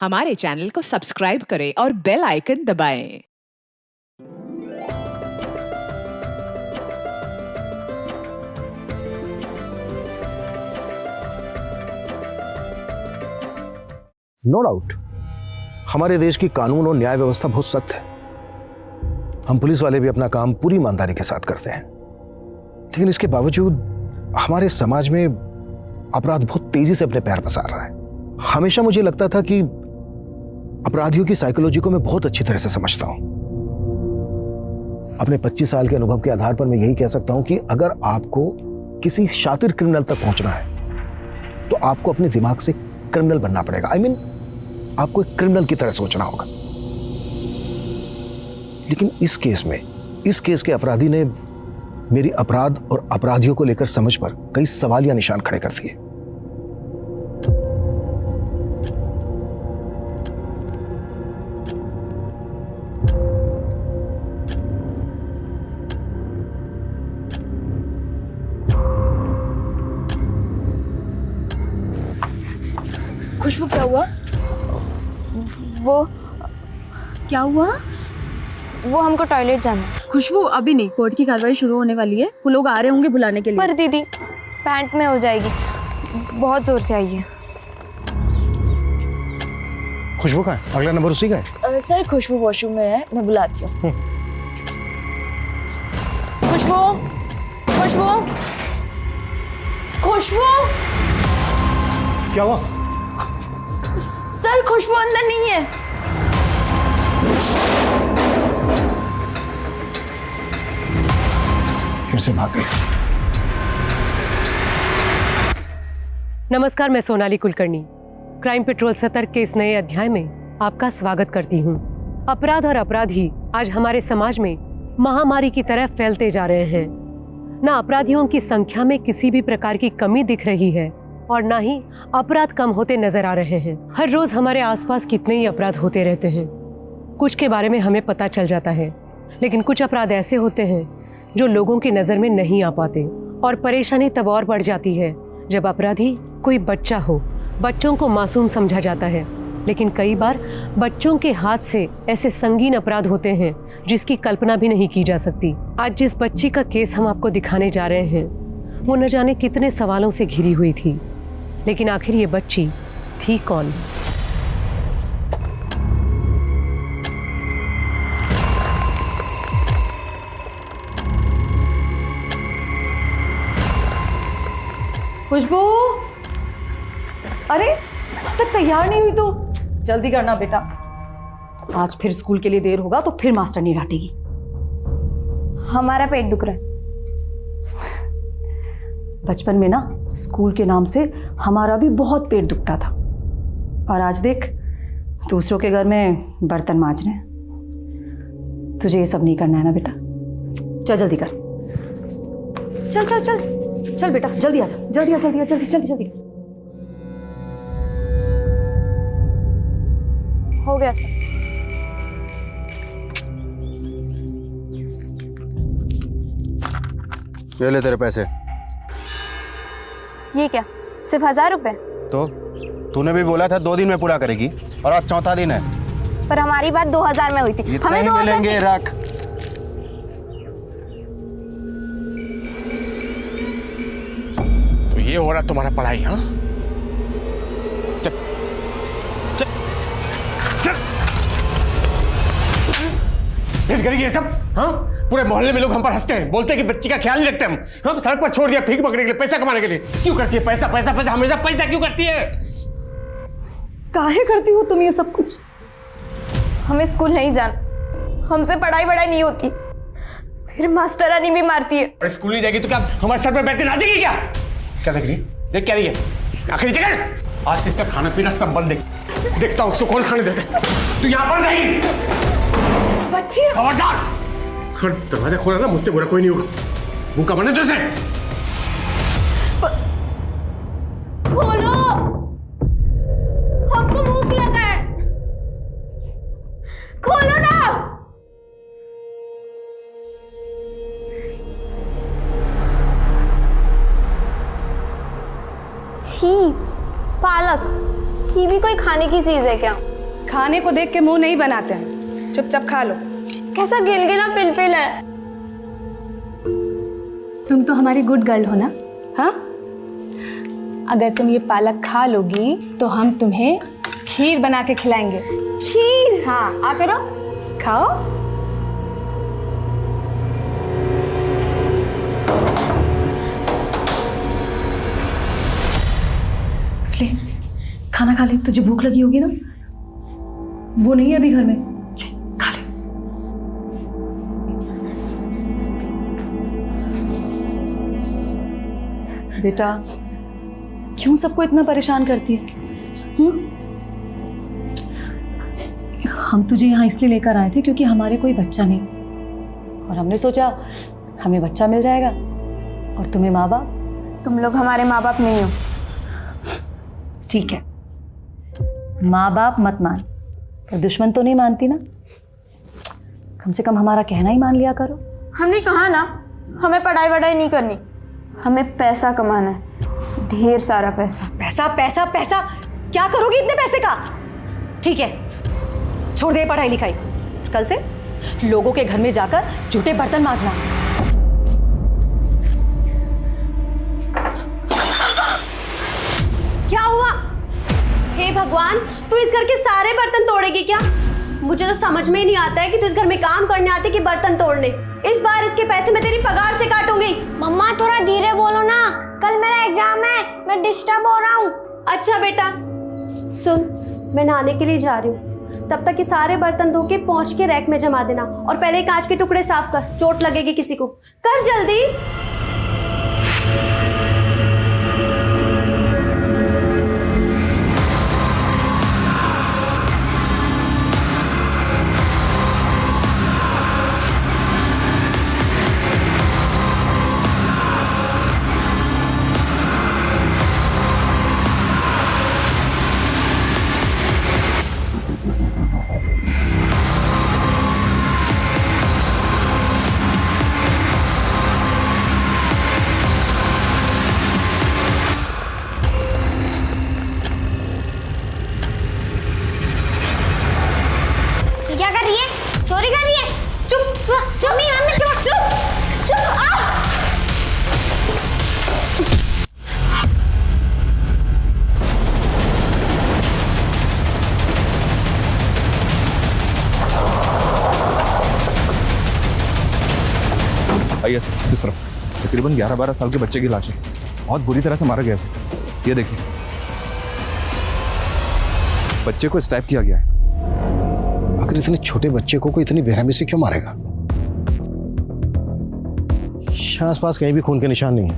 हमारे चैनल को सब्सक्राइब करें और बेल आइकन दबाएं। नो डाउट हमारे देश की कानून और न्याय व्यवस्था बहुत सख्त है। हम पुलिस वाले भी अपना काम पूरी ईमानदारी के साथ करते हैं, लेकिन इसके बावजूद हमारे समाज में अपराध बहुत तेजी से अपने पैर पसार रहा है। हमेशा मुझे लगता था कि अपराधियों की साइकोलॉजी को मैं बहुत अच्छी तरह से समझता हूं। अपने 25 साल के अनुभव के आधार पर मैं यही कह सकता हूं कि अगर आपको किसी शातिर क्रिमिनल तक पहुंचना है तो आपको अपने दिमाग से क्रिमिनल बनना पड़ेगा। I mean, आपको एक क्रिमिनल की तरह सोचना होगा। लेकिन इस केस के अपराधी ने मेरी अपराध और अपराधियों को लेकर समझ पर कई सवाल या निशान खड़े कर दिए। खुशबू क्या हुआ? वो क्या हुआ? वो हमको टॉयलेट जाना है। खुशबू अभी नहीं, कोर्ट की कार्रवाई शुरू होने वाली है, वो लोग आ रहे होंगे बुलाने के लिए। पर दीदी पैंट में हो जाएगी, बहुत जोर से आई है। खुशबू का है? अगला नंबर उसी का है। सर खुशबू वॉशरूम में है, मैं बुलाती हूँ। खुशबू खुशबू खुशबू क्या हुआ? सर खुशबू अंदर नहीं है। फिर से भाग गई। नमस्कार, मैं सोनाली कुलकर्णी क्राइम पेट्रोल सतर्क के इस नए अध्याय में आपका स्वागत करती हूँ। अपराध और अपराधी आज हमारे समाज में महामारी की तरह फैलते जा रहे हैं। न अपराधियों की संख्या में किसी भी प्रकार की कमी दिख रही है और ना ही अपराध कम होते नजर आ रहे हैं। हर रोज हमारे आसपास कितने ही अपराध होते रहते हैं। कुछ के बारे में हमें पता चल जाता है, लेकिन कुछ अपराध ऐसे होते हैं जो लोगों की नजर में नहीं आ पाते, और परेशानी तब और बढ़ जाती है जब अपराधी कोई बच्चा हो। बच्चों को मासूम समझा जाता है, लेकिन कई बार बच्चों के हाथ से ऐसे संगीन अपराध होते हैं जिसकी कल्पना भी नहीं की जा सकती। आज जिस बच्ची का केस हम आपको दिखाने जा रहे हैं वो न जाने कितने सवालों से घिरी हुई थी, लेकिन आखिर ये बच्ची थी कौन? खुशबू, अरे अब तक तैयार नहीं हुई तो जल्दी करना बेटा, आज फिर स्कूल के लिए देर होगा तो फिर मास्टर नहीं डांटेगी। हमारा पेट दुख रहा है। बचपन में ना स्कूल के नाम से हमारा भी बहुत पेट दुखता था, और आज देख दूसरों के घर में बर्तन मांज रहे हैं। तुझे ये सब नहीं करना है ना बेटा, चल जल्दी कर। चल चल चल चल बेटा, जल्दी आ जा, जल्दी आ, जल्दी आ, जल्दी जल्दी जल्दी। हो गया सर। ये ले तेरे पैसे। ये क्या, सिर्फ 1000 रुपए? तो तूने भी बोला था 2 दिन में पूरा करेगी, और आज चौथा दिन है। पर हमारी बात 2000 में हुई थी। इतने ही मिलेंगे, रख। तो ये हो रहा तुम्हारा पढ़ाई? हाँ, चल चल चल, फिर करेगी ये सब? हाँ, पूरे मोहल्ले में लोग हम पर हंसते हैं, बोलते हैं कि बच्ची का ख्याल नहीं रखते हम सड़क पर छोड़ दिया भीख पकड़ने के लिए, पैसा कमाने के लिए। क्यों करती है? पैसा पैसा पैसा, हमेशा पैसा क्यों करती है? काहे करती हो तुम ये सब कुछ? हमें स्कूल नहीं जाना, हमसे पढ़ाई वढ़ाई नहीं होती, फिर मास्टरानी भी मारती है। और स्कूल नहीं जाएगी तो क्या हमारे सर पर बैठ के नाचेगी? क्या क्या देख रही? देख क्या रही है? आखिरी जगह आज से इसका खाना पीना सब बंद। देखता हूँ उसको कौन खाने देता। तू यहाँ पर रहेगी। बच्ची खबरदार, अगर दरवाजा खोला ना मुझसे बुरा कोई नहीं होगा। मुंह का बने जैसे। खोलो, हमको भूख लगा है, खोलो ना। छी, पालक, ये भी कोई खाने की चीज है क्या? खाने को देख के मुंह नहीं बनाते हैं, चुपचाप खा लो। कैसा गिलगिला पिलपिल है। तुम तो हमारी गुड गर्ल हो ना? हाँ, अगर तुम ये पालक खा लोगी तो हम तुम्हें खीर बना के खिलाएंगे। खीर? हाँ, आ करो, खाओ। ले, खाना खा ले, तुझे भूख लगी होगी ना? वो नहीं है अभी घर में, ले खा ले। बेटा, क्यों सबको इतना परेशान करती है? हम तुझे यहाँ इसलिए लेकर आए थे क्योंकि हमारे कोई बच्चा नहीं, और हमने सोचा हमें बच्चा मिल जाएगा और तुम्हें माँ बाप। तुम लोग हमारे माँ बाप नहीं हो। ठीक है, माँ बाप मत मान, पर दुश्मन तो नहीं मानती ना? कम से कम हमारा कहना ही मान लिया करो। हमने कहा ना, हमें पढ़ाई वढ़ाई नहीं करनी, हमें पैसा कमाना है, ढेर सारा पैसा। पैसा पैसा पैसा, क्या करोगी इतने पैसे का? ठीक है, छोड़ दे पढ़ाई लिखाई, कल से लोगों के घर में जाकर झूठे बर्तन मांजना। क्या हुआ? हे भगवान, तू इस घर के सारे बर्तन तोड़ेगी क्या? मुझे तो समझ में ही नहीं आता है कि तू इस घर में काम करने आती कि बर्तन तोड़ने। इस बार इसके पैसे मैं तेरी पगार से काटूंगी। मम्मा थोड़ा धीरे बोलो ना, कल मेरा एग्जाम है, मैं डिस्टर्ब हो रहा हूँ। अच्छा बेटा सुन, मैं नहाने के लिए जा रही हूँ, तब तक ये सारे बर्तन धो के पहुंच के रैक में जमा देना, और पहले कांच के टुकड़े साफ कर, चोट लगेगी किसी को। कर जल्दी। क्या कर रही है? चोरी कर रही है? चुप चुप मम्मी चुप चुप चुप। आइए सर, इस तरफ। तकरीबन 11-12 साल के बच्चे की लाश है, बहुत बुरी तरह से मारा गया सर। ये देखिए, बच्चे को स्टैब किया गया है। आखिर इतने छोटे बच्चे को कोई इतनी बेरहमी से क्यों मारेगा? आसपास कहीं भी खून के निशान नहीं है।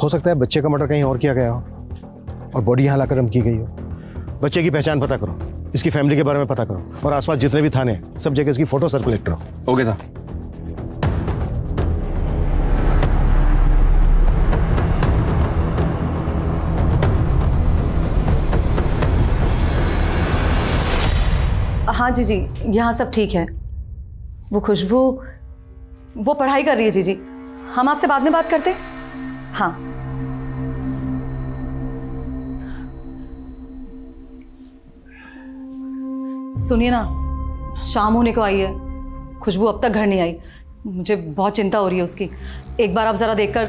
हो सकता है बच्चे का मर्डर कहीं और किया गया हो और बॉडी यहाँ लाकर रम की गई हो। बच्चे की पहचान पता करो, इसकी फैमिली के बारे में पता करो, और आसपास जितने भी थाने हैं सब जगह इसकी फोटो सर्कुलेट करो। Okay sir. हाँ जी जी, यहाँ सब ठीक है। वो खुशबू, वो पढ़ाई कर रही है। जी जी, हम आपसे बाद में बात करते हैं। हाँ, सुनिए ना, शाम होने को आई है, खुशबू अब तक घर नहीं आई। मुझे बहुत चिंता हो रही है उसकी। एक बार आप जरा देखकर।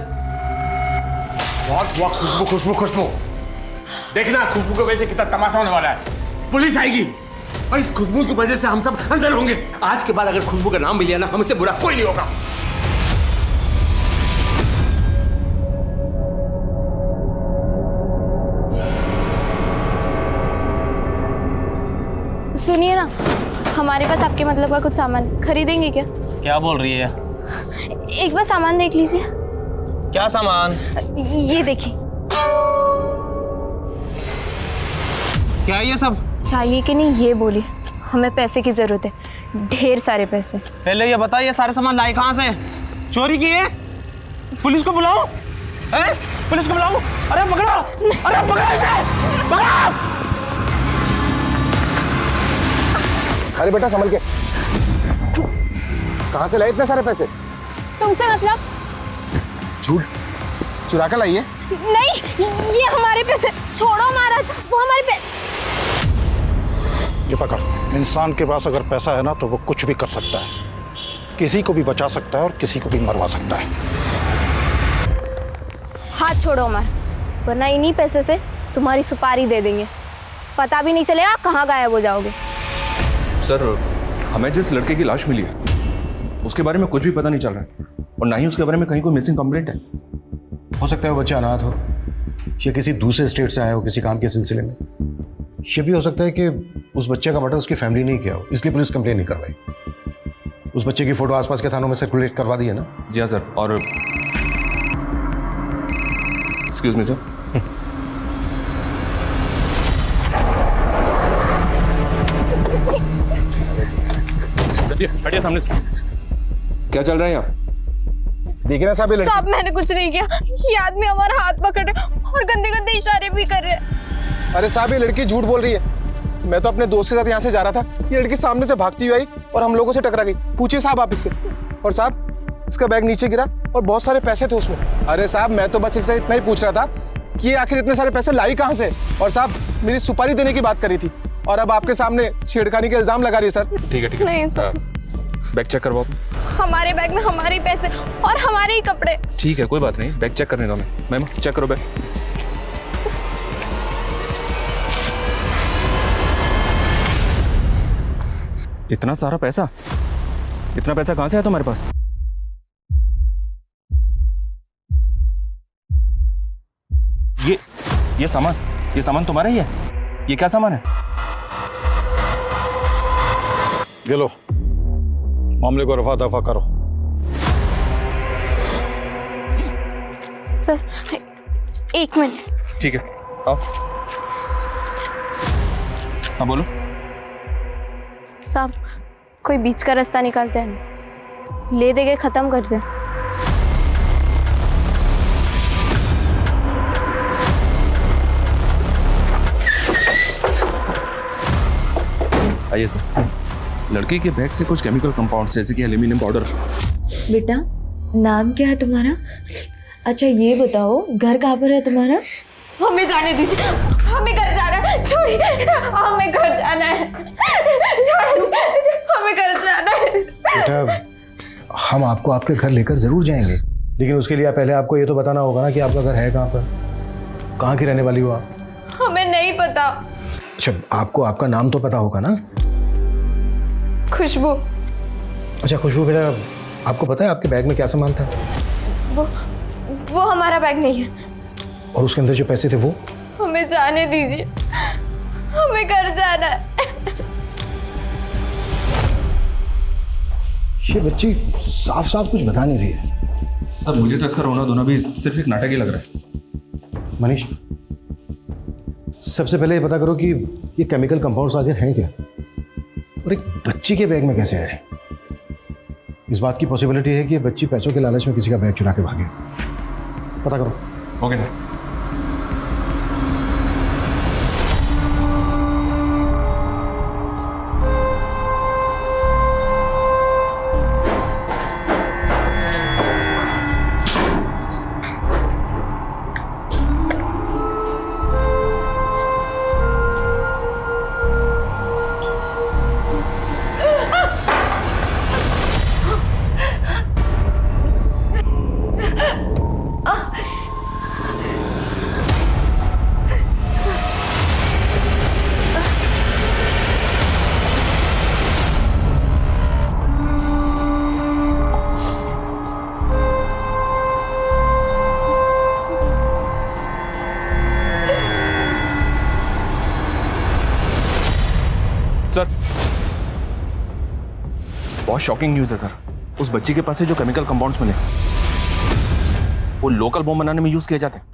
बहुत हुआ खुशबू खुशबू खुशबू। देखना खुशबू की वजह से कितना तमाशा होने वाला है। पुलिस आएगी और इस खुशबू की वजह से हम सब अंदर होंगे। आज के बाद अगर खुशबू का नाम भी लिया ना, हमसे बुरा कोई नहीं होगा। सुनिए ना, हमारे पास आपके मतलब का कुछ सामान खरीदेंगे क्या? क्या बोल रही है? एक बार सामान देख लीजिए। क्या सामान? ये देखिए। क्या है ये सब? चाहिए कि नहीं ये बोलिए, हमें पैसे की जरूरत है, ढेर सारे पैसे। पहले ये बताइए, ये सारे सामान लाए कहाँ से? चोरी किए? पुलिस को बुलाओ? हैं? पुलिस को बुलाओ? अरे पकड़ो, अरे पकड़ो इसे, पकड़ो! अरे बेटा संभल के, कहाँ से लाए इतने सारे पैसे? तुमसे मतलब? झूठ, चुरा कर लाइए? नहीं, ये हमारे पैसे। छोड़ो हमारा, वो हमारे पैसे। ये पकड़। इंसान के पास अगर पैसा है ना तो वो कुछ भी कर सकता है, किसी को भी बचा सकता है और किसी को भी मरवा सकता है। हाथ छोड़ो अमर, वरना इन्हीं पैसे से तुम्हारी सुपारी दे देंगे, पता भी नहीं चलेगा कहाँ गायब हो जाओगे। सर, हमें जिस लड़के की लाश मिली है उसके बारे में कुछ भी पता नहीं चल रहा है, और ना ही उसके बारे में कहीं कोई मिसिंग कंप्लेंट है। हो सकता है वो बच्चा अनाथ हो, या किसी दूसरे स्टेट से आया हो किसी काम के सिलसिले में। ये भी हो सकता है कि उस बच्चे का मर्डर उसकी फैमिली नहीं किया हो, इसलिए पुलिस कंप्लेन नहीं करवाई। उस बच्चे की फोटो आसपास के थानों में सर्कुलेट करवा दी है ना? जी हाँ सर। और एक्सक्यूज मी सर, हटिए सामने से। क्या चल रहा है यहाँ? देखिए ना साहब, साहब मैंने कुछ नहीं किया, ये आदमी हमारा हाथ पकड़ रहे और गंदे गंदे इशारे भी कर रहे हैं। अरे साहब, ये लड़की झूठ बोल रही है। मैं तो अपने दोस्त के साथ यहाँ से जा रहा था, ये लड़की सामने से भागती हुई आई और हम लोगों से टकरा गई। पूछिए साहब आप इससे। और साहब, इसका बैग नीचे गिरा और बहुत सारे पैसे थे उसमें। अरे साहब, मैं तो बस इससे इतना ही पूछ रहा था कि ये आखिर इतने सारे पैसे लाई कहाँ से। और साहब, मेरी सुपारी देने की बात करी थी और अब आपके सामने छेड़खानी के इल्जाम लगा रही है सर। ठीक है ठीक है। नहीं सर, बैग चेक करवाओ। हमारे बैग में हमारे ही पैसे और हमारे ही कपड़े। ठीक है, कोई बात नहीं, बैग चेक करने दो हमें। मैम चेक करो बैग। इतना सारा पैसा? इतना पैसा कहां से आया तुम्हारे पास? ये सामान तुम्हारा ही है? ये क्या सामान है? ये लो, मामले को रफा दफा करो। सर एक मिनट। ठीक है, आओ। हाँ बोलो। साहब, कोई बीच का रास्ता निकालते हैं, ले दे के खत्म कर दे। आइए सर। लड़की के बैग से कुछ केमिकल कंपाउंड्स जैसे कि एल्यूमिनियम पाउडर। बेटा, नाम क्या है तुम्हारा? अच्छा ये बताओ, घर कहाँ पर है तुम्हारा? हमें जाने दीजिए, हमें घर जाना है। छोड़िए, हमें घर जाना है। हमें घर जाना है। बेटा, हम आपको आपके घर लेकर जरूर जाएंगे, लेकिन उसके लिए पहले आपको ये तो बताना होगा ना कि आपका घर है कहाँ पर, कहाँ की रहने वाली हो आप? हमें नहीं पता। अच्छा, आपको आपका नाम तो पता होगा ना? खुशबू। अच्छा खुशबू बेटा, आपको पता है आपके बैग में क्या सामान था? वो हमारा बैग नहीं है। और उसके अंदर जो पैसे थे वो? हमें जाने दीजिए, हमें घर जाना है। ये बच्ची साफ साफ कुछ बता नहीं रही है। सर मुझे तो इसका रोना धोना भी सिर्फ एक नाटक ही लग रहा है। मनीष, सबसे पहले ये पता करो कि ये केमिकल कंपाउंड्स आखिर हैं क्या, और एक बच्ची के बैग में कैसे आए? इस बात की पॉसिबिलिटी है कि ये बच्ची पैसों के लालच में किसी का बैग चुरा के भागे। पता करो। Okay sir. सर बहुत शॉकिंग न्यूज़ है सर। उस बच्ची के पास से जो केमिकल कंपाउंड्स मिले वो लोकल बॉम्ब बनाने में यूज किए जाते हैं।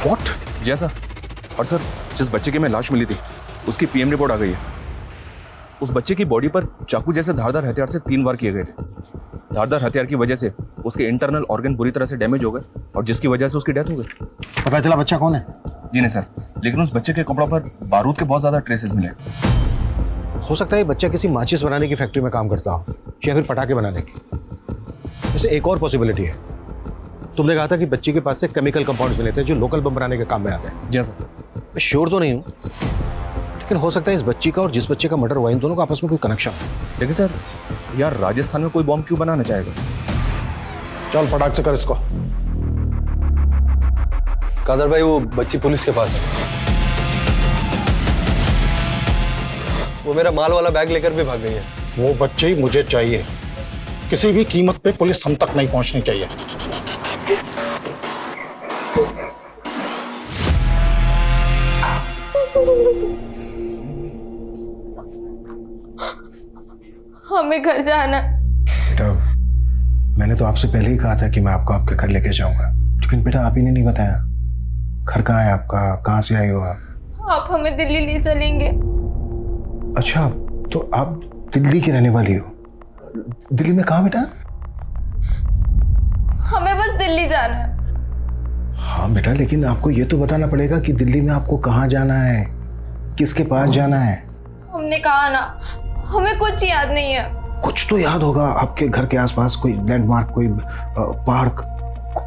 व्हाट? जी सर। और सर जिस बच्चे की में लाश मिली थी उसकी पीएम रिपोर्ट आ गई है। उस बच्चे की बॉडी पर चाकू जैसे धारदार हथियार से 3 बार किए गए थे। धारदार हथियार की वजह से उसके इंटरनल ऑर्गन बुरी तरह से डैमेज हो गए और जिसकी वजह से उसकी डेथ हो गई। पता चला बच्चा कौन है? जी नहीं सर, लेकिन उस बच्चे के कपड़ों पर बारूद के बहुत ज्यादा ट्रेसेस मिले। हो सकता है बच्चा किसी माचिस बनाने की फैक्ट्री में काम करता हो या फिर पटाखे बनाने की। वैसे एक और पॉसिबिलिटी है, तुमने कहा था कि बच्ची के पास से केमिकल कंपाउंड्स मिले थे जो लोकल बम बनाने के काम में आते हैं। जी सर। मैं श्योर तो नहीं हूँ, लेकिन हो सकता है इस बच्ची का और जिस बच्चे का मर्डर हुआ इन दोनों का आपस में कोई कनेक्शन हो। लेकिन सर यार राजस्थान में कोई बॉम्ब क्यों बनाना चाहेगा? चल फटाक से कर इसको। कादर भाई वो बच्ची पुलिस के पास है। वो मेरा माल वाला बैग लेकर भी भाग गई है। वो बच्चे ही मुझे चाहिए, किसी भी कीमत पे पुलिस हम तक नहीं पहुंचनी चाहिए। हमें घर जाना। बेटा मैंने तो आपसे पहले ही कहा था कि मैं आपको आपके घर लेके जाऊंगा, लेकिन बेटा आप ही ने नहीं बताया घर कहाँ है आपका, कहाँ से आई हो आप हमें दिल्ली ले चलेंगे। अच्छा तो आप दिल्ली की रहने वाली हो? दिल्ली में कहाँ बेटा? हमें बस दिल्ली जाना है। हाँ बेटा लेकिन आपको ये तो बताना पड़ेगा कि दिल्ली में आपको कहाँ जाना है, किसके पास जाना है। हमने कहा ना हमें कुछ याद नहीं है। कुछ तो याद होगा, आपके घर के आसपास कोई लैंडमार्क, कोई पार्क,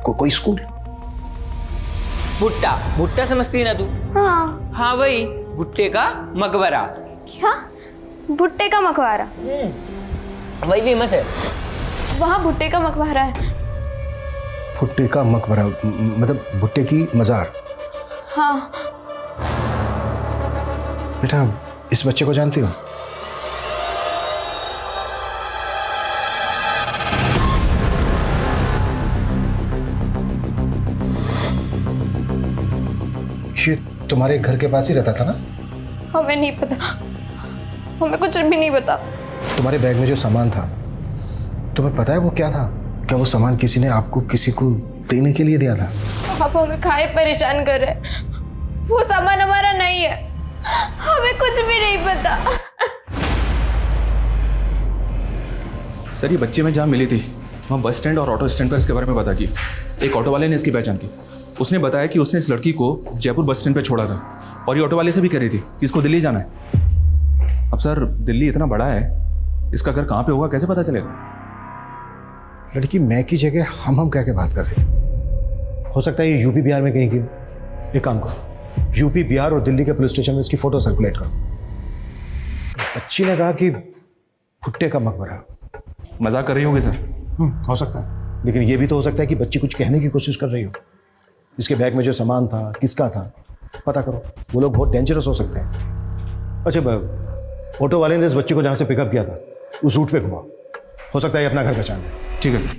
कोई स्कूल। भुट्टा भुट्टा समझती है ना तू? हाँ। हाँ वही भुट्टे का मकबरा। क्या? भुट्टे का मकबरा? वही फेमस है। वहाँ भुट्टे का मकबरा है। भुट्टे का मकबरा मतलब भुट्टे की मजार? हाँ। बेटा इस बच्चे को जानती हो? ये तुम्हारे घर के पास ही रहता था ना? हमें नहीं पता, हमें कुछ भी नहीं पता। तुम्हारे बैग में जो सामान था तुम्हें पता है वो क्या था? क्या वो सामान किसी ने आपको किसी को देने के लिए दिया था? आप हमें खाए परेशान कर रहे, वो सामान हमारा नहीं है, हमें कुछ भी नहीं पता। सर ये बच्ची में जहाँ मिली थी वहाँ बस स्टैंड और ऑटो स्टैंड पर इसके बारे में पता की। एक ऑटो वाले ने इसकी पहचान की। उसने बताया कि उसने इस लड़की को जयपुर बस स्टैंड पर छोड़ा था और ये ऑटो वाले से भी कह रही थी कि इसको दिल्ली जाना है। अब सर दिल्ली इतना बड़ा है, इसका घर कहाँ पे होगा कैसे पता चलेगा? लड़की मैं की जगह हम कह के बात कर रहे हैं। हो सकता है ये यूपी बिहार में कहीं की। एक काम करो, यूपी बिहार और दिल्ली के पुलिस स्टेशन में इसकी फोटो सर्कुलेट करो। बच्ची ने कहा कि भुट्टे का मकबरा। मजाक कर रही होंगे सर? हो सकता है, लेकिन ये भी तो हो सकता है कि बच्ची कुछ कहने की कोशिश कर रही हो। इसके बैग में जो सामान था किसका था पता करो, वो लोग बहुत डेंजरस हो सकते हैं। अच्छा ऑटो वाले ने इस बच्ची को जहाँ से पिकअप किया था उस रूट पे घुमाओ, हो सकता है ये अपना घर पहचान ले। ठीक है सर।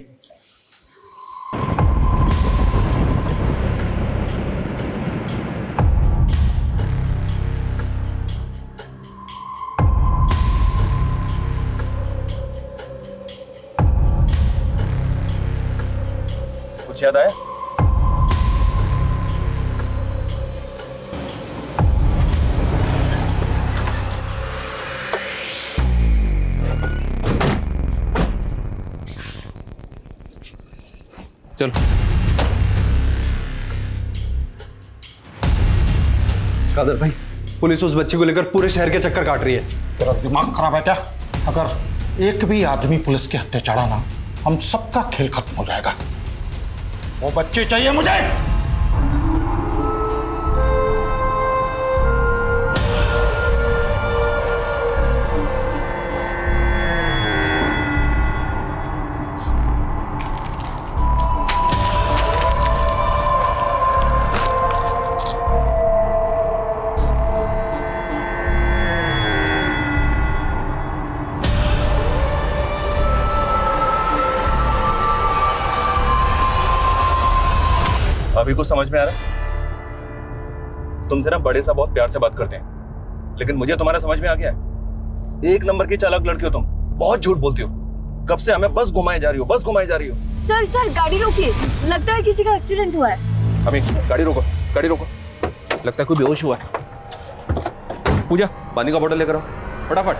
कुछ याद आया? चलो कादर भाई पुलिस उस बच्ची को लेकर पूरे शहर के चक्कर काट रही है। तेरा दिमाग खराब है क्या? अगर एक भी आदमी पुलिस के हत्थे चढ़ा ना हम सबका खेल खत्म हो जाएगा। वो बच्चे चाहिए मुझे। अभी कुछ समझ में आ रहा है? तुमसे ना बड़े सा बहुत प्यार से बात करते हैं, लेकिन मुझे तुम्हारा समझ में आ गया है। एक नंबर की चालाक लड़की हो तुम, बहुत झूठ बोलती हो। कब से हमें बस घुमाए जा रही हो, बस घुमाए जा रही हो। सर गाड़ी रोकिए, लगता है किसी का एक्सीडेंट हुआ है। अभी गाड़ी रोको, गाड़ी रोको। लगता है कोई बेहोश हुआ है। पूजा पानी का बोतल लेकर आओ फटाफट।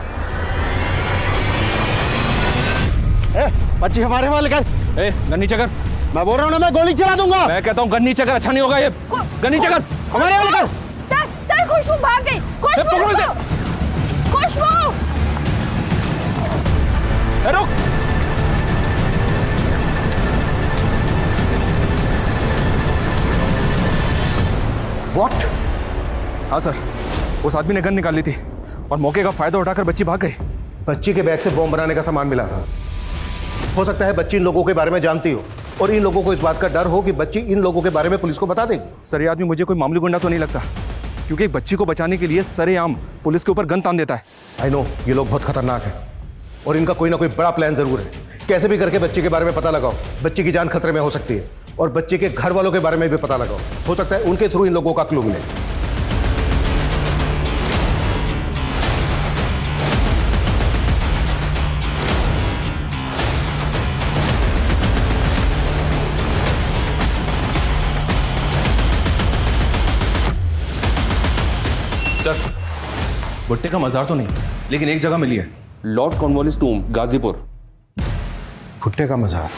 बच्ची हमारे वाले कर। गन नीचे कर। मैं बोल रहा हूँ ना मैं गोली चला दूंगा। मैं कहता हूँ गन नीचे कर, अच्छा नहीं होगा ये। गन नीचे कर, हमारे वाले कर। सर खुशबू भाग गई। खुशबू रुक। व्हाट? हाँ सर, उस आदमी ने गन निकाल ली थी और मौके का फायदा उठाकर बच्ची भाग गई। बच्ची के बैग से बॉम्ब बनाने का सामान मिला था। हो सकता है बच्ची इन लोगों के बारे में जानती हो और इन लोगों को इस बात का डर हो कि बच्ची इन लोगों के बारे में पुलिस को बता देगी। सर ये आदमी मुझे कोई मामूली गुंडा तो नहीं लगता, क्योंकि एक बच्ची को बचाने के लिए सरेआम पुलिस के ऊपर गन तान देता है। आई नो ये लोग बहुत खतरनाक हैं और इनका कोई ना कोई बड़ा प्लान जरूर है। कैसे भी करके बच्ची के बारे में पता लगाओ, बच्ची की जान खतरे में हो सकती है और बच्चे के घर वालों के बारे में भी पता लगाओ। हो सकता है उनके थ्रू इन लोगों का क्लू मिले। सर भुट्टे का मजार तो नहीं, लेकिन एक जगह मिली है, लॉर्ड कॉर्नवालिस टूम, गाजीपुर। भुट्टे का मजार,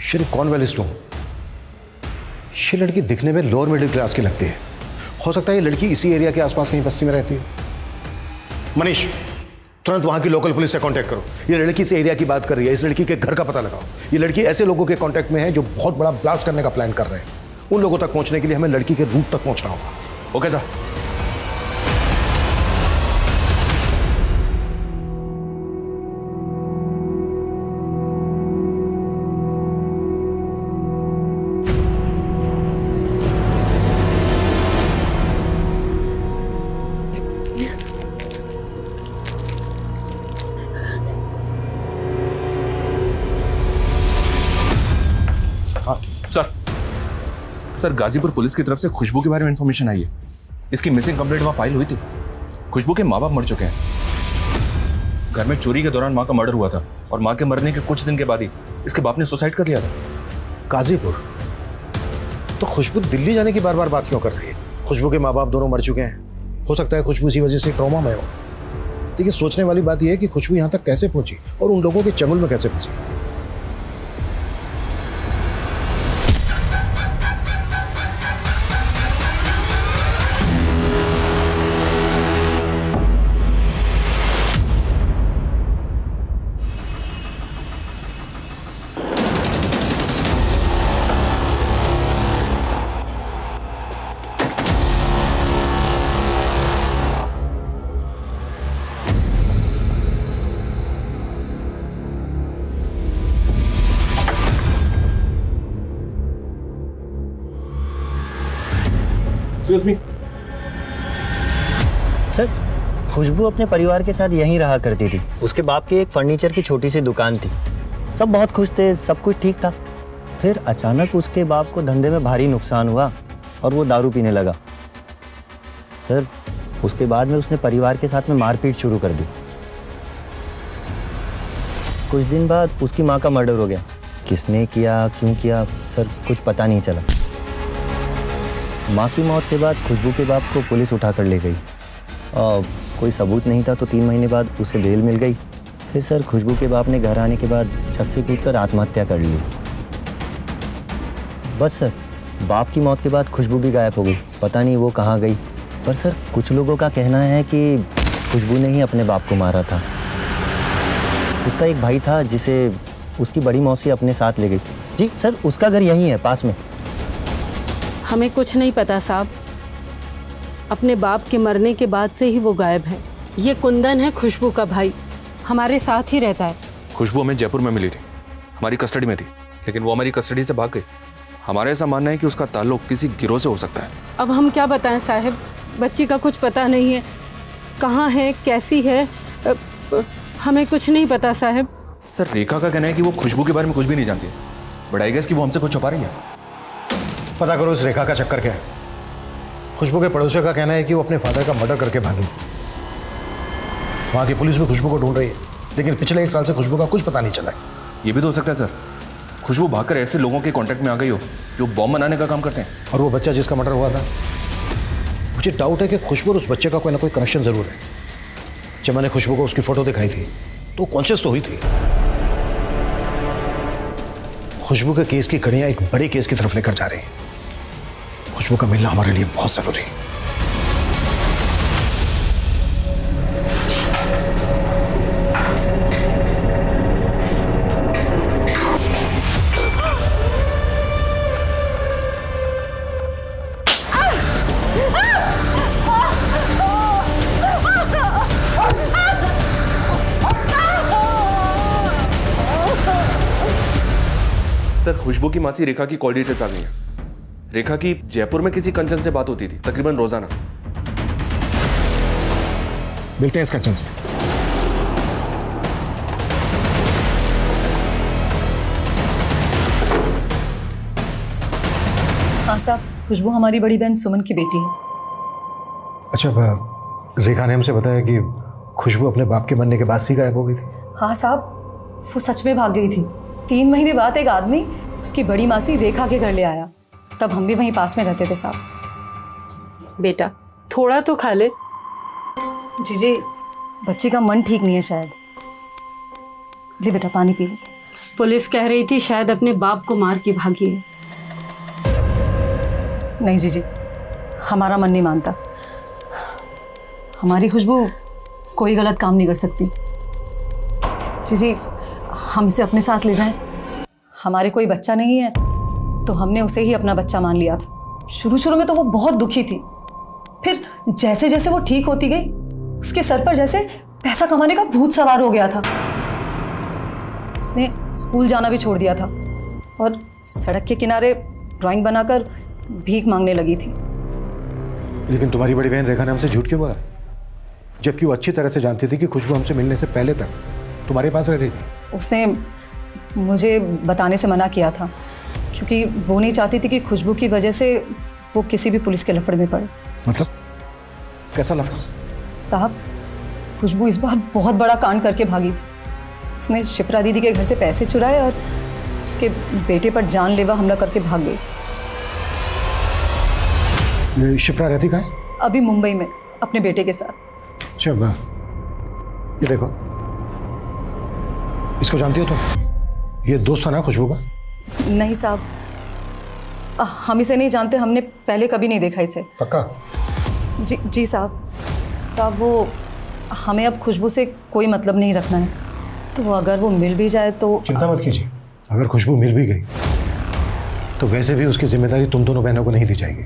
श्री कॉर्नवालिस टूम। ये लड़की दिखने में लोअर मिडिल क्लास की लगती है। हो सकता है ये लड़की इसी एरिया के आसपास कहीं बस्ती में रहती है। मनीष, तुरंत वहां की लोकल पुलिस से कांटेक्ट करो। ये लड़की इस एरिया की बात कर रही है, इस लड़की के घर का पता लगाओ। ये लड़की ऐसे लोगों के कांटेक्ट में है जो बहुत बड़ा ब्लास्ट करने का प्लान कर रहे हैं। उन लोगों तक पहुंचने के लिए हमें लड़की के रूट तक पहुंचना होगा। Okay sir. Sir Ghazipur police की तरफ से खुशबू के बारे में इंफॉर्मेशन आई है। इसकी मिसिंग कंप्लेंट वहां फाइल हुई थी। खुशबू के माँ बाप मर चुके हैं। घर में चोरी के दौरान माँ का मर्डर हुआ था और माँ के मरने के कुछ दिन के बाद ही इसके बाप ने सुसाइड कर लिया था। गाजीपुर? तो खुशबू दिल्ली जाने की बार बार बात क्यों कर रही है? खुशबू के माँ बाप दोनों मर चुके हैं। हो सकता है खुशबू इसी वजह से ट्रॉमा में हो। लेकिन सोचने वाली बात यह है कि खुशबू यहाँ तक कैसे पहुंची और उन लोगों के चंगुल में कैसे फंसी। सर, खुशबू अपने परिवार के साथ यहीं रहा करती थी। उसके बाप की एक फर्नीचर की छोटी सी दुकान थी। सब बहुत खुश थे, सब कुछ ठीक था। फिर अचानक उसके बाप को धंधे में भारी नुकसान हुआ और वो दारू पीने लगा। सर, उसके बाद में उसने परिवार के साथ में मारपीट शुरू कर दी। कुछ दिन बाद उसकी माँ का मर्डर हो गया। किसने किया, क्यों किया, सर कुछ पता नहीं चला। माँ की मौत के बाद खुशबू के बाप को पुलिस उठा कर ले गई। कोई सबूत नहीं था तो 3 महीने बाद उसे बेल मिल गई। फिर सर खुशबू के बाप ने घर आने के बाद छत से कूदकर आत्महत्या कर ली। बस सर, बाप की मौत के बाद खुशबू भी गायब हो गई। पता नहीं वो कहाँ गई। पर सर कुछ लोगों का कहना है कि खुशबू ने ही अपने बाप को मारा था। उसका एक भाई था जिसे उसकी बड़ी मौसी अपने साथ ले गई। जी सर, उसका घर यहीं है पास में। हमें कुछ नहीं पता साहब। अपने बाप के मरने के बाद से ही वो गायब है। ये कुंदन है खुशबू का भाई, हमारे साथ ही रहता है। खुशबू हमें जयपुर में मिली थी, हमारी कस्टडी में थी, लेकिन वो हमारी कस्टडी से भाग गई। हमारा ऐसा मानना है कि उसका ताल्लुक किसी गिरोह से हो सकता है। अब हम क्या बताएं साहब, बच्ची का कुछ पता नहीं है, कहाँ है, कैसी है, हमें कुछ नहीं पता साहब। सर रेखा का कहना है कि वो खुशबू के बारे में कुछ भी नहीं जानती, बट आई गेस कि वो हमसे कुछ छुपा रही है। पता करो इस रेखा का चक्कर क्या है। खुशबू के पड़ोसियों का कहना है कि वो अपने फादर का मर्डर करके भागी। वहाँ की पुलिस भी खुशबू को ढूंढ रही है, लेकिन पिछले 1 साल से खुशबू का कुछ पता नहीं चला है। ये भी तो हो सकता है सर, खुशबू भागकर ऐसे लोगों के कांटेक्ट में आ गई हो जो बॉम्ब बनाने का काम करते हैं। और वो बच्चा जिसका मर्डर हुआ था, मुझे डाउट है कि खुशबू और उस बच्चे का कोई ना कोई कनेक्शन जरूर है। जब मैंने खुशबू को उसकी फोटो दिखाई थी तो कॉन्शियस तो हुई थी। खुशबू के केस की कड़ियां एक बड़े केस की तरफ लेकर जा रही हैं। खुशबू का मिलना हमारे लिए बहुत जरूरी है। सर, खुशबू की मासी रेखा की कॉल डिटेल्स आ गई हैं। रेखा की जयपुर में किसी कंचन से बात होती थी, तकरीबन रोजाना। मिलते हैं इस कंचन से। हाँ साहब, खुशबू हमारी बड़ी बहन सुमन की बेटी है। अच्छा, रेखा ने हमसे बताया कि खुशबू अपने बाप के मरने के बाद से गायब हो गई थी। हाँ साहब, वो सच में भाग गई थी। 3 महीने बाद एक आदमी उसकी बड़ी मासी रेखा के घर ले आया। तब हम भी वहीं पास में रहते थे साहब। बेटा थोड़ा तो खा ले। जीजी, बच्ची का मन ठीक नहीं है शायद। ले बेटा, पानी पी ले। पुलिस कह रही थी शायद अपने बाप को मार के भागी है। नहीं जीजी, हमारा मन नहीं मानता। हमारी खुशबू कोई गलत काम नहीं कर सकती। जीजी, हम इसे अपने साथ ले जाएं। हमारे कोई बच्चा नहीं है तो हमने उसे ही अपना बच्चा मान लिया था। शुरू में तो वो बहुत दुखी थी, फिर जैसे जैसे वो ठीक होती गई उसके सर पर जैसे पैसा कमाने का भूत सवार हो गया था। उसने स्कूल जाना भी छोड़ दिया था और सड़क के किनारे ड्राइंग बनाकर भीख मांगने लगी थी। लेकिन तुम्हारी बड़ी बहन रेखा ने हमसे झूठ क्यों बोला, जबकि वो अच्छी तरह से जानती थी कि खुशबू हमसे मिलने से पहले तक तुम्हारे पास रह रही थी। उसने मुझे बताने से मना किया था क्योंकि वो नहीं चाहती थी कि खुशबू की वजह से वो किसी भी पुलिस के लफड़े में पड़े। मतलब कैसा लफड़ा? साहब, खुशबू इस बार बहुत बड़ा कांड करके भागी थी। उसने शिप्रा दीदी के घर से पैसे चुराए और उसके बेटे पर जानलेवा हमला करके भाग गई। ये शिप्रा रहती कहाँ है? अभी मुंबई में अपने बेटे के साथ। अच्छा, ये देखो, इसको जानती हो तुम? ये दोस्त था ना खुशबू का? नहीं साहब, हम इसे नहीं जानते। हमने पहले कभी नहीं देखा इसे। पक्का? जी साहब, वो हमें अब खुशबू से कोई मतलब नहीं रखना है, तो अगर वो मिल भी जाए तो। चिंता मत कीजिए, अगर खुशबू मिल भी गई तो वैसे भी उसकी जिम्मेदारी तुम दोनों बहनों को नहीं दी जाएगी।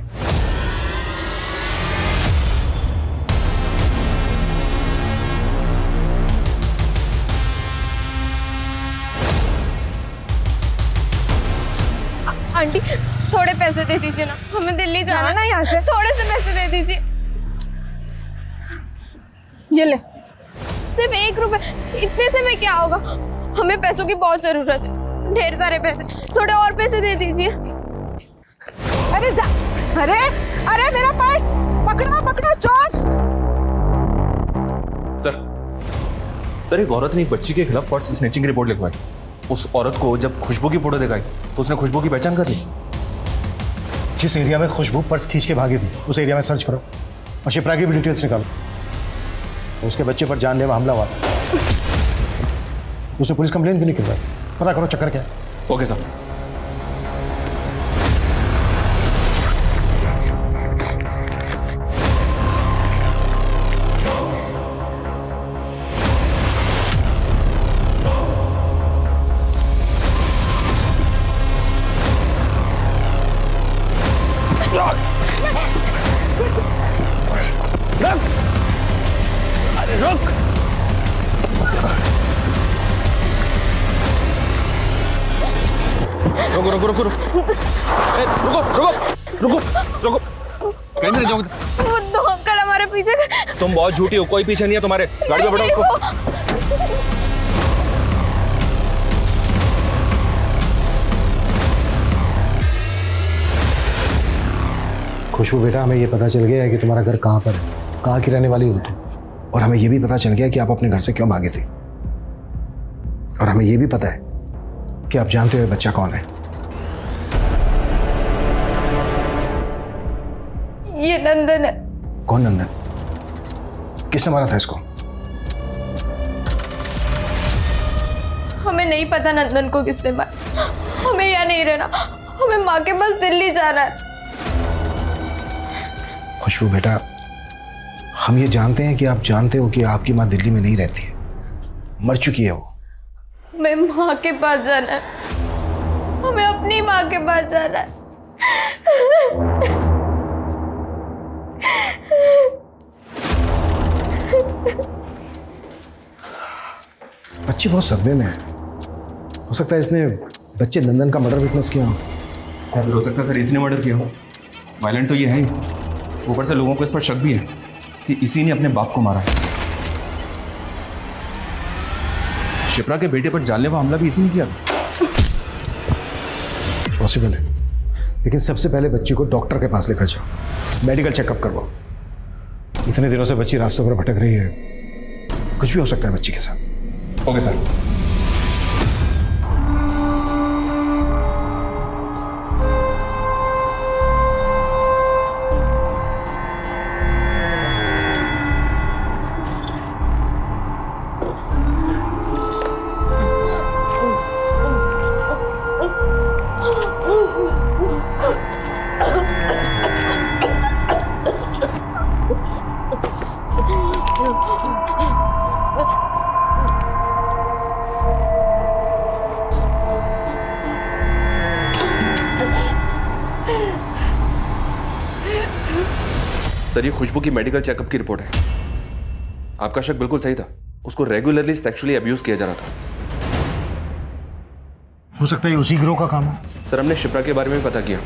आंटी थोड़े पैसे दे दीजिए ना, हमें दिल्ली जाना ना यहाँ से। थोड़े से पैसे दे दीजिए। ये ले। सिर्फ 1 रुपए, इतने से में क्या होगा? हमें पैसों की बहुत जरूरत है, ढेर सारे पैसे। थोड़े और पैसे दे दीजिए। अरे अरे मेरा पर्स पकड़ो चोर। सर, एक औरत ने एक बच्ची के खिलाफ पर्स स्नैचिंग की रिपोर्ट लिखवाई। उस औरत को जब खुशबू की फोटो दिखाई तो उसने खुशबू की पहचान कर ली। जिस एरिया में खुशबू पर्स खींच के भागी थी उस एरिया में सर्च करो और शिप्रा की भी डिटेल्स निकालो। उसके बच्चे पर जानलेवा हमला हुआ था, उसने पुलिस कंप्लेन क्यों नहीं करवाई? पता करो चक्कर क्या है। ओके साहब। अरे रुक! रुको। कहीं नहीं जाओगे? वो 2 अंकल हमारे पीछे। तुम बहुत झूठी हो, कोई पीछे नहीं है तुम्हारे। गाड़ी में बैठो उसको। खुशबू बेटा, हमें ये पता चल गया है कि तुम्हारा घर कहाँ पर है, कहाँ की रहने वाली हो तुम। और हमें ये भी पता चल गया कि आप अपने घर से क्यों भागे थे। और हमें ये भी पता है कि आप जानते हो बच्चा कौन है। ये नंदन है। कौन नंदन? किसने मारा था इसको? हमें नहीं पता नंदन को किसने मारा। हमें यहाँ नहीं रहना, हमें माँ के पास दिल्ली जाना है। खुशबू बेटा, हम ये जानते हैं कि आप जानते हो कि आपकी माँ दिल्ली में नहीं रहती है, मर चुकी है वो। हमें माँ के पास जाना है, हमें अपनी माँ के पास जाना है। बच्ची बहुत सदमे में है। हो सकता है इसने बच्चे नंदन का मर्डर विटनेस किया हो। हो सकता है सर इसी ने मर्डर किया हो। वायलेंट तो ये है ही, ऊपर से लोगों को इस पर शक भी है कि इसी ने अपने बाप को मारा है। शिप्रा के बेटे पर जानलेवा हमला भी इसी ने किया था। पॉसिबल है, लेकिन सबसे पहले बच्ची को डॉक्टर के पास लेकर जाओ, मेडिकल चेकअप करवाओ। इतने दिनों से बच्ची रास्तों पर भटक रही है, कुछ भी हो सकता है बच्ची के साथ। Okay sir. सर ये खुशबू की मेडिकल चेकअप की रिपोर्ट है। आपका शक बिल्कुल सही था, उसको रेगुलरली सेक्सुअली अब्यूज किया जा रहा था। हो सकता है उसी गिरोह का काम है। सर हमने शिप्रा के बारे में भी पता किया।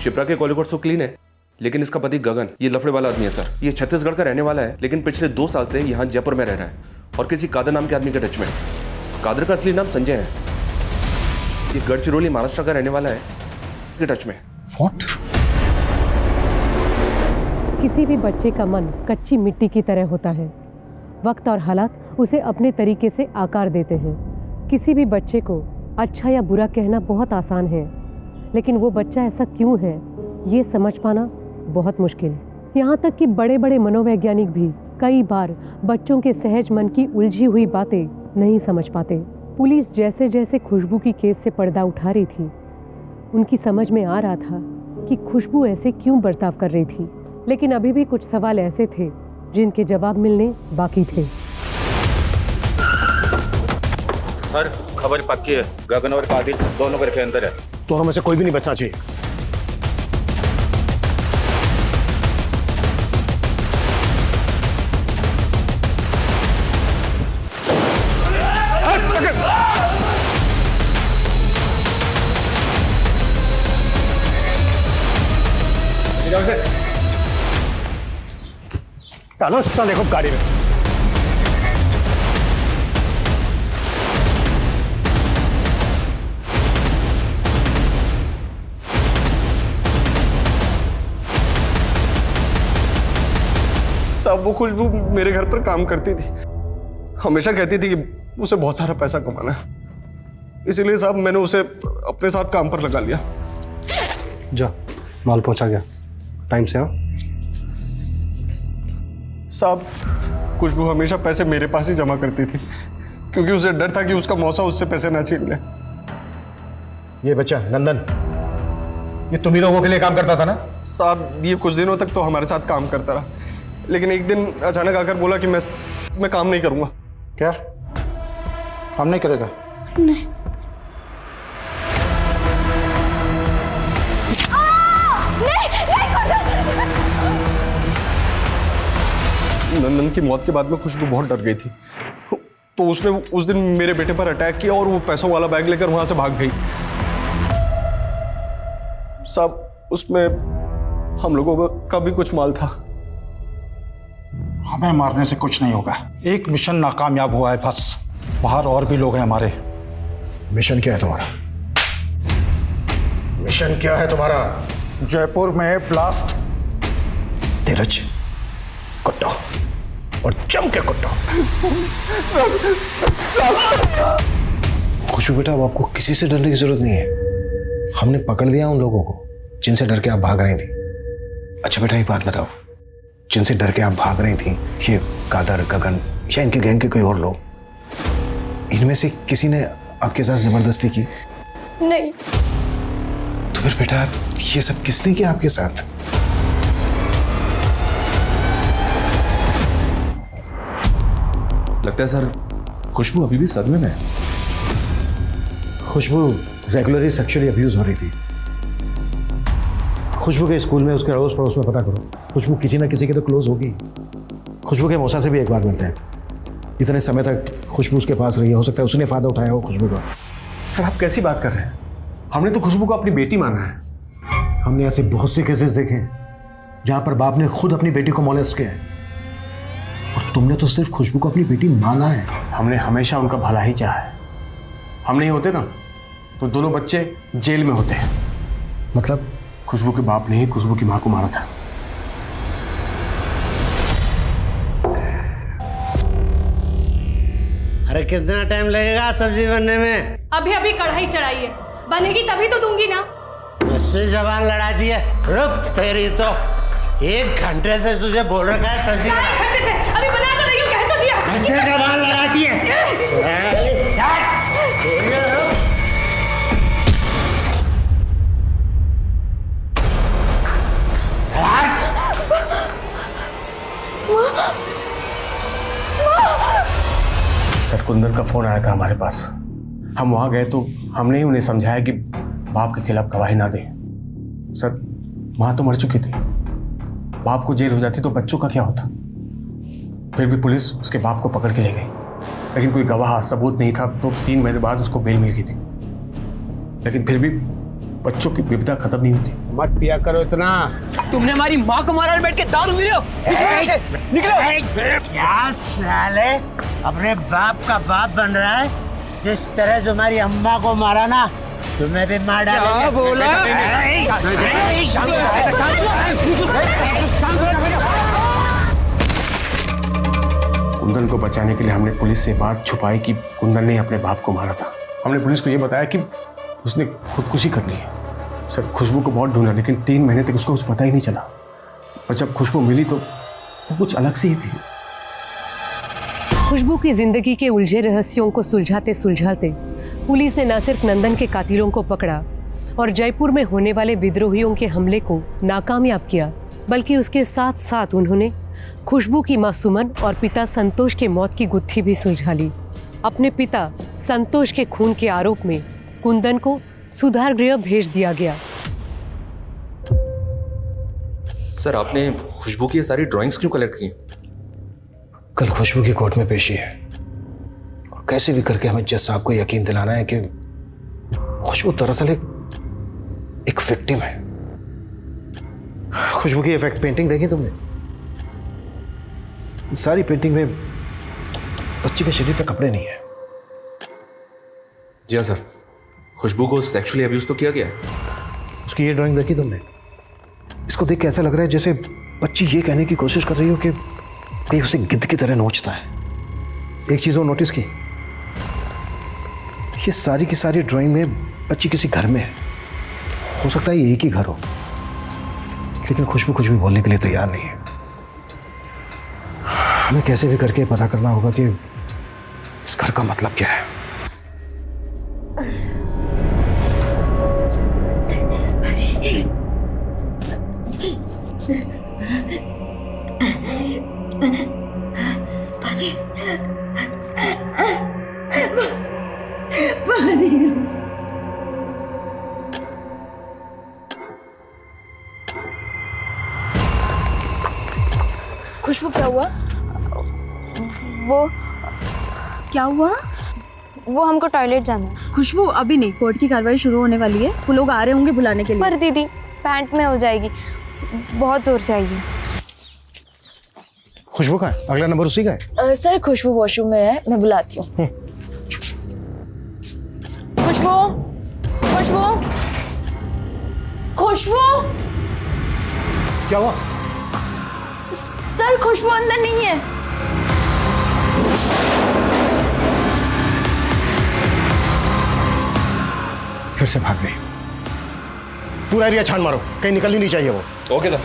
शिप्रा के कॉलिकोट तो क्लीन है, लेकिन इसका पति गगन ये लफड़े वाला आदमी है सर। ये छत्तीसगढ़ का रहने वाला है, लेकिन पिछले 2 साल से यहाँ जयपुर में रह रहा है और किसी कादर नाम के आदमी के टच में। कादर का असली नाम संजय है। ये गढ़चिरौली महाराष्ट्र का रहने वाला है, के टच में। What? किसी भी बच्चे का मन कच्ची मिट्टी की तरह होता है। वक्त और हालात उसे अपने तरीके से आकार देते हैं। किसी भी बच्चे को अच्छा या बुरा कहना बहुत आसान है, लेकिन वो बच्चा ऐसा क्यों है ये समझ पाना बहुत मुश्किल। यहाँ तक कि बड़े बड़े मनोवैज्ञानिक भी कई बार बच्चों के सहज मन की उलझी हुई बातें नहीं समझ पाते। पुलिस जैसे जैसे खुशबू की केस से पर्दा उठा रही थी, उनकी समझ में आ रहा था कि खुशबू ऐसे क्यों बर्ताव कर रही थी, लेकिन अभी भी कुछ सवाल ऐसे थे जिनके जवाब मिलने बाकी थे। सर खबर पक्की है, गगन और कादिर दोनों घर के अंदर है। दोनों में से कोई भी नहीं बचना चाहिए। डालो साले को गाड़ी में। साहब वो खुशबू मेरे घर पर काम करती थी, हमेशा कहती थी कि उसे बहुत सारा पैसा कमाना है, इसीलिए साहब मैंने उसे अपने साथ काम पर लगा लिया। जा, माल पहुंचा गया टाइम से। हाँ साहब खुशबू हमेशा पैसे मेरे पास ही जमा करती थी, क्योंकि उसे डर था कि उसका मौसा उससे पैसे ना छीन ले। ये बच्चा नंदन, ये तुम ही लोगों के लिए काम करता था ना? साहब ये कुछ दिनों तक तो हमारे साथ काम करता रहा, लेकिन एक दिन अचानक आकर बोला कि मैं काम नहीं करूंगा। क्या काम नहीं करेगा? नहीं। नंदन की मौत के बाद में खुशबू बहुत डर गई थी, तो उसने उस दिन मेरे बेटे पर अटैक किया और वो पैसों वाला बैग लेकर वहां से भाग गई। साहब उसमें हम लोगों का भी कुछ माल था। हमें मारने से कुछ नहीं होगा, एक मिशन नाकामयाब हुआ है बस, बाहर और भी लोग हैं हमारे। मिशन क्या है तुम्हारा? मिशन क्या है तुम्हारा? जयपुर में ब्लास्ट। धीरज, कुट्टो और जम के कुट्टो। खुशबू बेटा, अब आपको किसी से डरने की जरूरत नहीं है। हमने पकड़ लिया उन लोगों को जिनसे डर के आप भाग रही थी। अच्छा बेटा एक बात बताओ, जिनसे डर के आप भाग रही थी, ये कादर, गगन या इनके गैंग के कोई और लोग, इनमें से किसी ने आपके साथ जबरदस्ती की? नहीं। तो फिर बेटा ये सब किसने किया आपके साथ? लगता है सर खुशबू अभी भी सदमे में है। खुशबू रेगुलरली सेक्सुअली अब्यूज हो रही थी। खुशबू के स्कूल में, उसके अड़ोस पड़ोस में पता करो, खुशबू किसी ना किसी के तो क्लोज होगी। खुशबू के मौसा से भी एक बार मिलते हैं। इतने समय तक खुशबू उसके पास रही है, हो सकता है उसने फायदा उठाया हो खुशबू का। सर आप कैसी बात कर रहे हैं? हमने तो खुशबू को अपनी बेटी माना है। हमने ऐसे बहुत से केसेस देखे हैं जहां पर बाप ने खुद अपनी बेटी को मोलेस्ट किया है, और तुमने तो सिर्फ खुशबू को अपनी बेटी माना है। हमने हमेशा उनका भला ही चाहा है। हम नहीं होते ना तो दोनों बच्चे जेल में होते हैं। मतलब खुशबू के बाप ने ही खुशबू की मां को मारा था। अरे कितना टाइम लगेगा सब्जी बनने में? अभी अभी कढ़ाई चढ़ाई है, बनेगी तभी तो दूंगी ना। मुझसे जबान लड़ा दी है। रुक तेरी तो 1 घंटे से तुझे बोल रखा है सब्जी। 1 घंटे से अभी बना तो रही हूँ, कह तो दिया। मुझसे जबान लड़ाती है। सर कुंदन का फोन आया था हमारे पास। हम वहां गए तो हमने ही उन्हें समझाया कि बाप के खिलाफ गवाही ना दें। सर मां तो मर चुकी थी, बाप को जेल हो जाती तो बच्चों का क्या होता। फिर भी पुलिस उसके बाप को पकड़ के ले गई, लेकिन कोई गवाह सबूत नहीं था, तो 3 महीने बाद उसको बेल मिल गई थी। लेकिन फिर भी बच्चों की विपदा खत्म नहीं होती। मत पिया करो इतना। तुमने हमारी माँ को मारा और बैठ के दारू पी रहे हो। निकलो। क्या साले अपने बाप का बाप बन रहा है? जिस तरह तुम्हारी अम्मा को मारा ना, तुम्हें भी मार डालेंगे। क्या बोला? कुंदन को बचाने के लिए हमने पुलिस से बात छुपाई कि कुंदन ने अपने बाप को मारा था। हमने पुलिस को यह बताया कि उसने खुदकुशी कर ली है। सर खुशबू को बहुत ढूंढा, लेकिन 3 महीने तक उसको कुछ पता ही नहीं चला। और जब खुशबू मिली तो वो कुछ अलग सी ही थी। खुशबू की जिंदगी के उलझे रहस्यों को सुलझाते सुलझाते पुलिस ने न सिर्फ नंदन के कातिलों को पकड़ा और जयपुर में होने वाले विद्रोहियों के हमले को नाकामयाब किया, बल्कि उसके साथ साथ उन्होंने खुशबू की मां सुमन और पिता संतोष के मौत की गुत्थी भी सुलझा ली। अपने पिता संतोष के खून के आरोप में कुंदन को सुधार गृह भेज दिया गया। सर आपने खुशबू की ये सारी ड्राइंग्स क्यों कलेक्ट की? कल खुशबू की कोर्ट में पेशी है, और कैसे भी करके हमें जज साहब को यकीन दिलाना है कि खुशबू दरअसल एक विक्टिम है। खुशबू की इफेक्ट पेंटिंग देखी तुमने? सारी पेंटिंग में बच्ची के शरीर पे कपड़े नहीं है। जी हाँ सर, खुशबू को सेक्सुअली अब्यूज तो किया गया है। उसकी ये ड्राइंग देखी तुमने? इसको देख के ऐसा लग रहा है जैसे बच्ची ये कहने की कोशिश कर रही हो कि कहीं उसे गिद्ध की तरह नोचता है। एक चीज और नोटिस की, ये सारी की सारी ड्राइंग में बच्ची किसी घर में है। हो सकता है ये एक ही घर हो, लेकिन खुशबू कुछ भी बोलने के लिए तैयार नहीं है। हमें कैसे भी करके पता करना होगा कि इस घर का मतलब क्या है। खुशबू क्या हुआ? वो क्या हुआ? वो हमको टॉयलेट जाना है। खुशबू अभी नहीं, कोर्ट की कार्रवाई शुरू होने वाली है, वो लोग आ रहे होंगे बुलाने के लिए। पर दीदी पैंट में हो जाएगी, बहुत जोर से आएगी। खुशबू का है? अगला नंबर उसी का है। सर खुशबू वॉशरूम में है, मैं बुलाती हूँ। खुशबू, खुशबू, खुशबू। क्या हुआ? सर खुशबू अंदर नहीं है। फिर से भाग गई। पूरा एरिया छान मारो, कहीं निकलनी नहीं चाहिए वो। Okay sir.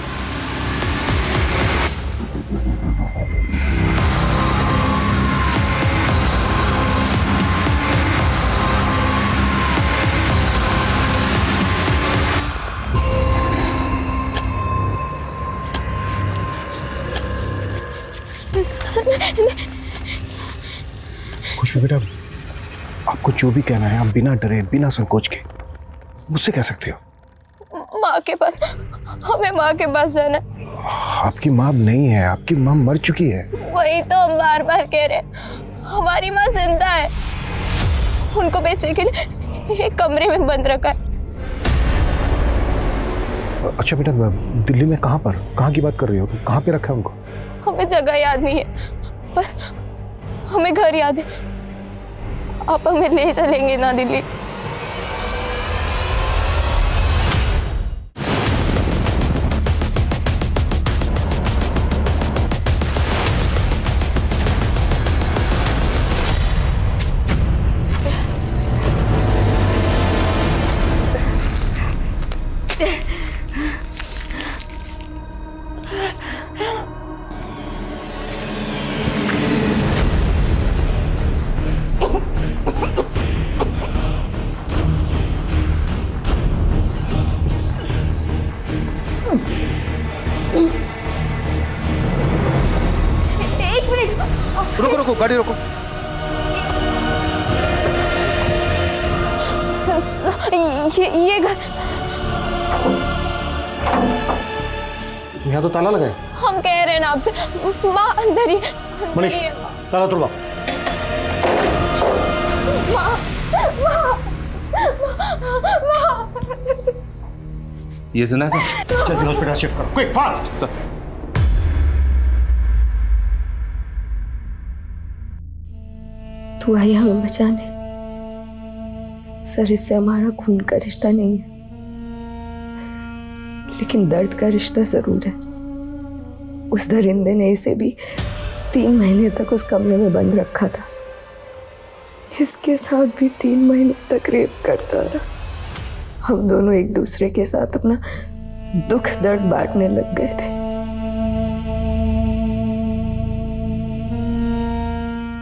खुशबू बेटा, आपको जो भी कहना है आप बिना डरे बिना संकोच के मुझसे कह सकते हो। माँ के पास, हमें माँ के पास जाना है। आपकी माँ नहीं है, आपकी माँ मर चुकी है। वही तो हम बार बार कह रहे हैं, हमारी माँ जिंदा है। उनको बेचने के लिए एक कमरे में बंद रखा है। अच्छा बेटा, दिल्ली में कहाँ की बात कर रही हो? कहाँ पे रखा है उनको? हमें जगह याद नहीं है, पर हमें घर याद है। आप हमें ले चलेंगे ना दिल्ली? रुको रुको, गाड़ी रोको। ये घर, यहाँ तो ताला लगा है। हम कह रहे हैं ना आपसे, माँ अंदर ही। मनीष, ताला तोड़वा। ये जिंदा है सर? जल्दी हॉस्पिटल शिफ्ट करो, क्विक फास्ट। सर तू आई हमें बचाने। सर, इससे हमारा खून का रिश्ता नहीं है, लेकिन दर्द का रिश्ता जरूर है। उस दरिंदे ने इसे भी 3 महीने तक उस कमरे में बंद रखा था। इसके साथ भी 3 महीने तक रेप करता रहा। हम दोनों एक दूसरे के साथ अपना दुख दर्द बांटने लग गए थे।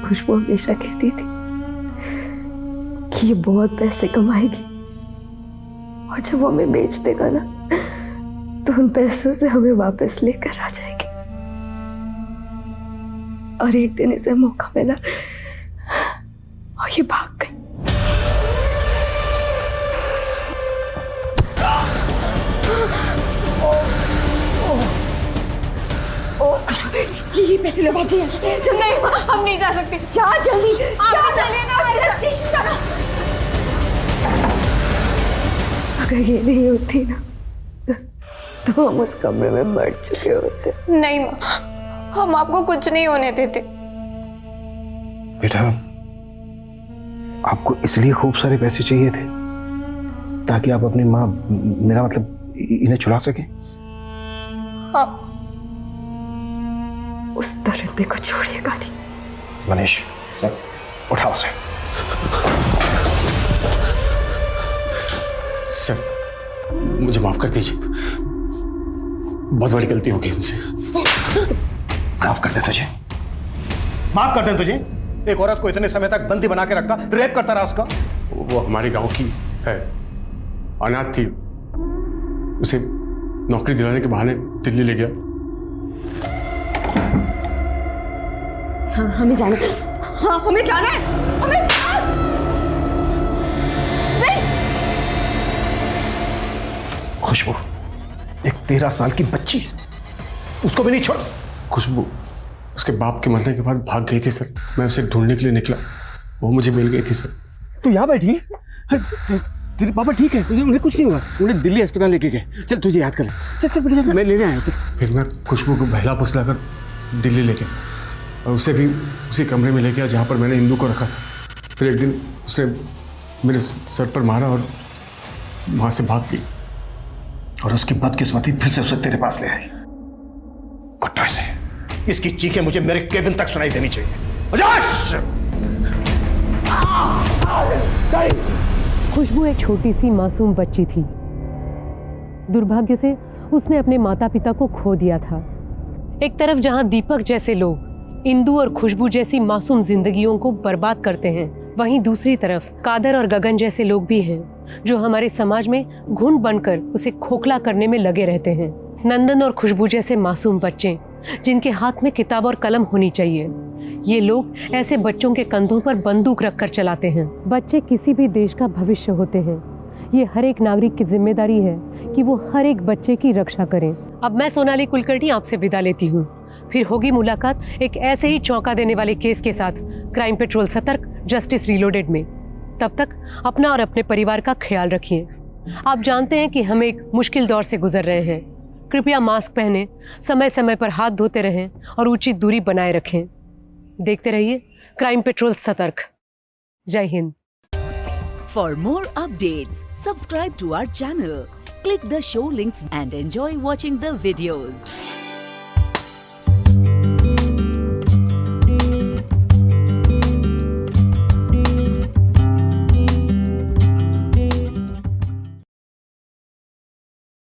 खुशबू हमेशा कहती थी कि ये बहुत पैसे कमाएगी, और जब वो हमें बेच देगा ना, तो उन पैसों से हमें वापस लेकर आ जाएगी। और एक दिन इसे मौका मिला और ये भाग गई। ये पैसे लो, भागिए। नहीं, हम नहीं जा सकते। जा जल्दी, आप चलिए ना, स्टेशन जाना। अगर ये नहीं होती ना, तो हम उस कमरे में मर चुके होते। नहीं माँ, हम आपको कुछ नहीं होने देते। बेटा, आपको इसलिए खूब सारे पैसे चाहिए थे ताकि आप अपनी माँ, मेरा मतलब इन्हें छुड़ा सके? हाँ। उस दरिंदे को छोड़िएगा नहीं। मनीष सर, उठाओ उसे। सर, मुझे माफ कर दीजिए, बहुत बड़ी गलती हो गई उनसे। माफ कर दे तुझे, माफ कर दे तुझे। एक औरत को इतने समय तक बंदी बना के रखा, रेप करता रहा उसका। वो हमारे गांव की है, अनाथ थी। उसे नौकरी दिलाने के बहाने दिल्ली ले गया। हाँ, हमें जाना है। हाँ, हमें जाना है। हमें नहीं। खुशबू, एक 13 साल की बच्ची, उसको भी नहीं छोड़। खुशबू उसके बाप के मरने के बाद भाग गई थी सर। मैं उसे ढूंढने के लिए निकला, वो मुझे मिल गई थी सर। तू यहाँ बैठी है? तेरे पापा ठीक है? उन्हें कुछ नहीं हुआ? उन्हें दिल्ली अस्पताल लेके गए। चल तुझे याद कर ले। चल चल बेटा, चल, मैं लेने आया था। फिर मैं खुशबू को बहला फुसला कर दिल्ली ले गया, और उसे भी उसी कमरे में ले गया जहाँ पर मैंने इंदू को रखा था। फिर एक दिन उसने मेरे सर पर मारा और वहाँ से भाग गई। और उसकी बदकिस्मती फिर से उसे तेरे पास ले आई। कुत्ता से इसकी चीखें मुझे मेरे केबिन तक सुनाई देनी चाहिए। खुशबू एक छोटी सी मासूम बच्ची थी। दुर्भाग्य से उसने अपने माता पिता को खो दिया था। एक तरफ जहां दीपक जैसे लोग इंदु और खुशबू जैसी मासूम जिंदगियों को बर्बाद करते हैं, वहीं दूसरी तरफ कादर और गगन जैसे लोग भी हैं जो हमारे समाज में घुन बनकर उसे खोखला करने में लगे रहते हैं। नंदन और खुशबू जैसे मासूम बच्चे जिनके हाथ में किताब और कलम होनी चाहिए, ये लोग ऐसे बच्चों के कंधों पर बंदूक रखकर चलाते हैं। बच्चे किसी भी देश का भविष्य होते हैं। ये हर एक नागरिक की जिम्मेदारी है कि वो हर एक बच्चे की रक्षा करें। अब मैं सोनाली कुलकर्णी आपसे विदा लेती हूँ। फिर होगी मुलाकात एक ऐसे ही चौंका देने वाले केस के साथ क्राइम पेट्रोल सतर्क, जस्टिस रीलोडेड में। तब तक अपना और अपने परिवार का ख्याल रखिए। आप जानते हैं कि हम एक मुश्किल दौर से गुजर रहे हैं। कृपया मास्क पहनें, समय समय पर हाथ धोते रहें और उचित दूरी बनाए रखें। देखते रहिए क्राइम पेट्रोल सतर्क। जय Hind. For more updates, subscribe to our channel, click the show links and enjoy watching the videos.